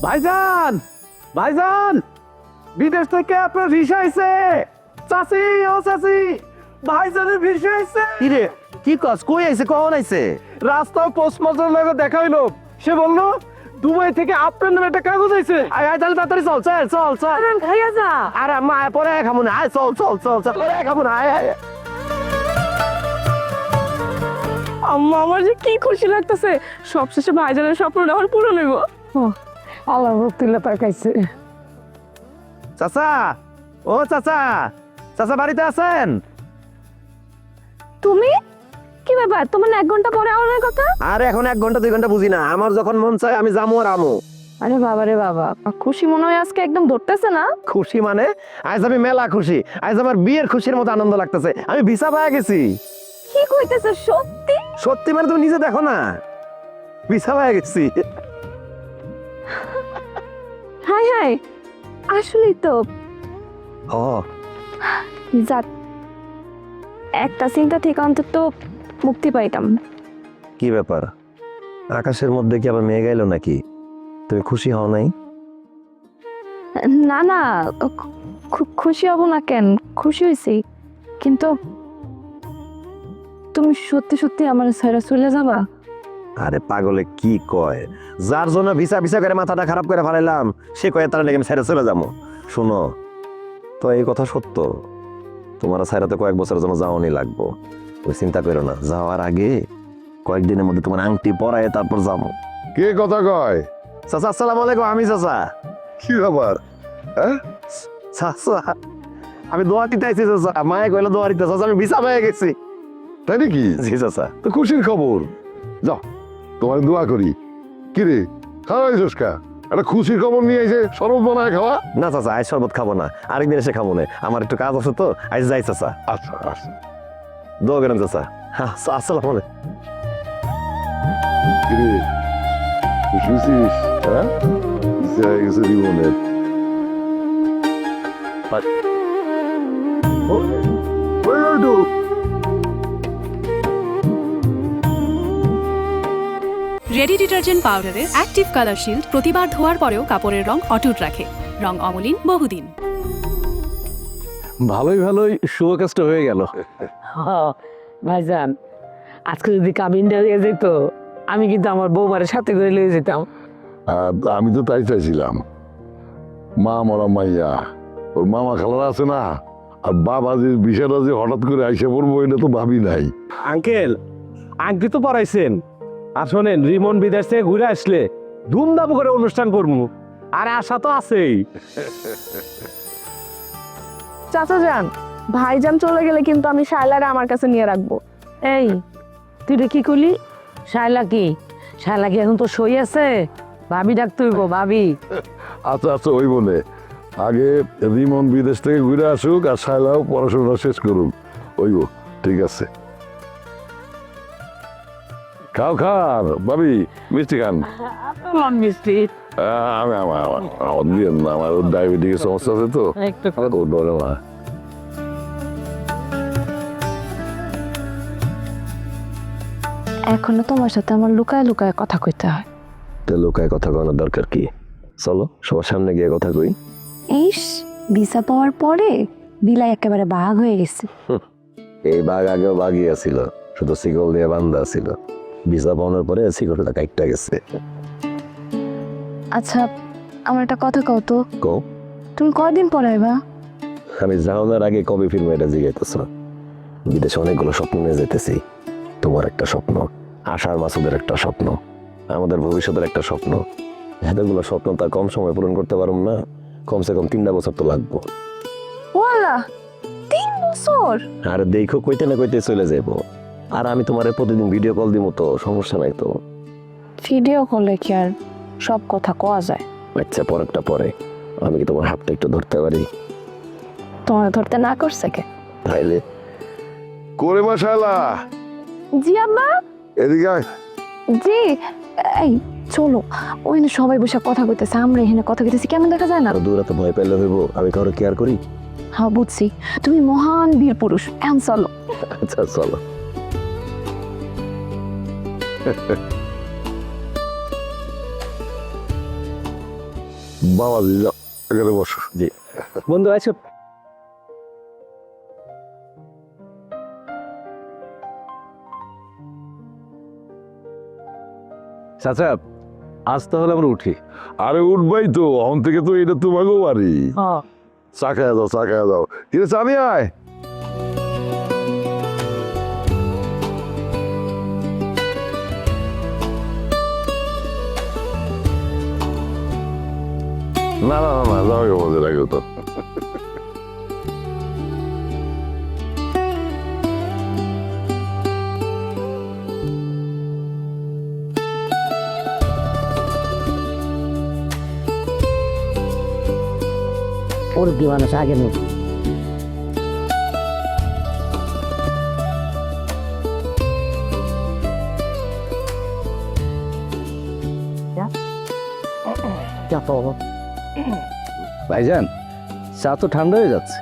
ভাইজান, ভাইজান, বিদেশ থেকে আপনার ভিসা আইছে। চাচি, ও চাচি, ভাইজানের ভিসা আইছে। কিরে কি কস কই আইছে কখন আইছে? রাস্তায় পোস্টমাস্টার লাগে দেখা হইলো, সে বললো দুবাই থেকে আপনার নামে একটা কাগজ আইছে। আয় আয় তাহলে তাড়াতাড়ি চল চল চল চল। খাইয়া যা। আরে মা পরে খাবো না, আয় চল চল চল চল পরে খাবো না, আয় আয়। আম্মা আমার যে কি খুশি লাগতেছে, সবশেষে ভাইজানের স্বপ্নটা আমার পূরণ হইব। আল্লাহ ভক্তিলা তাকাইছে। চাচা, ও চাচা, চাচা বাড়িতে আছেন? তুমি কি ব্যাপার, তোমার 1 ঘন্টা পরে আওয়ার কথা? আরে এখন 1 ঘন্টা 2 ঘন্টা বুঝি না, আমার যখন মন চায় আমি যাবো আর আমু। আরে বাবা রে বাবা, খুশি মনে হয় আজকে একদম ধরতেছে না। খুশি মানে আজ আমি মেলা খুশি, আজ আমার বিয়ের খুশির মতো আনন্দ লাগতেছে। আমি ভিসা পেয়ে গেছি। কি কইতেছে সত্যি? সত্যি মানে তুমি নিজে দেখো না, ভিসা পেয়ে গেছি। হাই হাই, আসলেই তো। ও যাক, একটা চিন্তা থেকে অন্তত মুক্তি পাইতাম। কি ব্যাপার, আকাশের মধ্যে কি আবার মেঘ এলো নাকি? তুমি খুশি হও নাই? না না, খুশি হব না কেন, খুশি হয়েছি, কিন্তু তুমি সত্যি সত্যি আমার ছেড়ে চলে যাবা? আরে পাগলে কি কয়, যার জন্য ভিসা ভিসা করে মাথাটা খারাপ করে ফেলাইলাম সে কয়ে তারা নাকি আমি ছেড়ে চলে যাবো। শোনো তো, এই কথা সত্য, তোমার ছাইরাতে কয়েক বছরের জন্য যাওয়ানি লাগবো। ওই চিন্তা করো না, যাওয়ার আগে কয়েকদিনের মধ্যে তোমার আংটি পরায় তারপর যাবো। কে কথা কয়? চাচা আসসালামু আলাইকুম। আমি চাচা। কি ব্যাপার? হ্যাঁ, চাচা আমি দোয়া দিতে আইছি চাচা, মায়ে কইলো দোয়া দিতে। চাচা আমি ভিসা পেয়ে গেছি। তাই নাকি? জি চাচা। তো খুশির খবর। যাও তোমার দোয়া করি। কিরে খাওয়াই চুস্কা, একটা খুশির খবর নিয়ে এসে শরবত বানায় খাওয়া। না চাচা আজ শরবত খাবো না, আরেকদিন এসে খাবো না, আমার একটু কাজ আছে তো আজ যাই চাচা। আচ্ছা আচ্ছা। দোয়া করেন চাচা। হ্যাঁ আসসালামু আলাইকুম। কিরে খুশিস? হ্যাঁ, ইচ্ছে হয়ে গেছে জীবনের। রেডি ডিটারজেন্ট পাউডারের অ্যাক্টিভ কালার শিল্ড প্রতিবার ধোয়ার পরেও কাপড়ের রং অটুট রাখে, রং অমলিন বহুদিন। ভালোই ভালোই শুভ কাজটা হয়ে গেল। ভাইজান, আজকে যদি কাবিনটা হয়ে যেত আমি কিন্তু আমার বৌমারের সাথে করে নিয়ে যেতাম। আমি তো তাই চাইছিলাম। মা মরা মাইয়া, ওর মামা খালারা আছে না, আর বাবা যে বিষয়টা যে হঠাৎ করে আইসে পড়বো এটা তো ভাবি নাই। আঙ্কেল, আংটি তো পরাইছেন, আর শোনেন রিমন বিদেশ থেকে ঘুরে আসলে ধুমধাম করে অনুষ্ঠান করবো, আর আশা তো আছেই। চাচা যান, ভাইজান চলে গেলে কিন্তু আমি শায়লারে আমার কাছে নিয়ে রাখবো। এই তুই রে কি করলি? শায়লা কি এখন তো সই আছে? ভাবি ডাকতে হইব, ভাবি। আচ্ছা আচ্ছা, ওই বলে আগে রিমন বিদেশ থেকে ঘুরে আসুক আর শায়লাও পড়াশোনা শেষ করুক। ওইব, ঠিক আছে। খাও খান ভাবি, মিষ্টি খান। মিষ্টি আমি আমার আমার ডায়াবেটিসের সমস্যা আছে তো, একটু ও ডরে মা। এখনো তোমার সাথে আমার লুকায় লুকায় কথা কইতে হয়। তো লোকায় কথা কওয়ার দরকার কি? চলো সবার সামনে গিয়ে কথা কই। ইস, ভিসা পাওয়ার পরে বিলাই একেবারে বাঘ হয়ে গেছে। এই বাঘ আগেও বাঘই আছিল, শুধু শিকল দিয়ে বান্ধা ছিল। ভিসা পাওয়ার পরে শিকলটা কাইটটা গেছে। আচ্ছা, আমার একটা কথা কও তো, কও। তুমি কয়দিন পরে আইবা? আমি যাওয়ার আগে কবে ফিরবো এটা জিজ্ঞাইতেছ? বিদেশে অনেকগুলো স্বপ্ন নিয়ে যেতেছি। তোমার একটা স্বপ্ন, আশার মাসুদের একটা স্বপ্ন, আমাদের ভবিষ্যতের একটা স্বপ্ন। এতগুলো স্বপ্ন তা কম সময় পূরণ করতে পারব না, কমসে কম 3টা বছর তো লাগবো। ওয়ালা, 3 বছর? আর দেখো কইতে না কইতে চলে যাবো। আর আমি তোমার প্রতিদিন ভিডিও কল দিব, তো সমস্যা নাই তো। ভিডিও কলে কি আর সব কথা কওয়া যায়? আচ্ছা পরেরটা পরে, আমি কি তোমার হাতটা একটু ধরতে পারি? তোমার ধরতে না করছে কে? তাইলে করে মা শায়লা, জি আম্মা। এদিকে আয়। জি, এই চলো, ওই না সবাই বসে কথা কইতেছে, আমরা এখানে কথা কইতেছি, কেমন দেখা যায় না? আরো দূরাতে ভয় পেলে হইব, আমি কারো কেয়ার করি? হ্যাঁ বুঝছি, তুমি মহান বীর পুরুষ, এখন চলো। আচ্ছা চলো। বাবাজি এখানে বসো। জি বন্ধু আছো? চাচা আজ তাহলে আমরা উঠি। আরে উঠবাই তো, অন থেকে তো এটা তোমাকেও বাড়ি। চা খাইয়া দাও, চা খাইয়া দাও। ঠিক আছে, আমি আয়। না না না না, যাও মজা লাগে তো। ওর দিওয়ানা আগে নেব। ভাইজান চা তো ঠান্ডা হয়ে যাচ্ছে।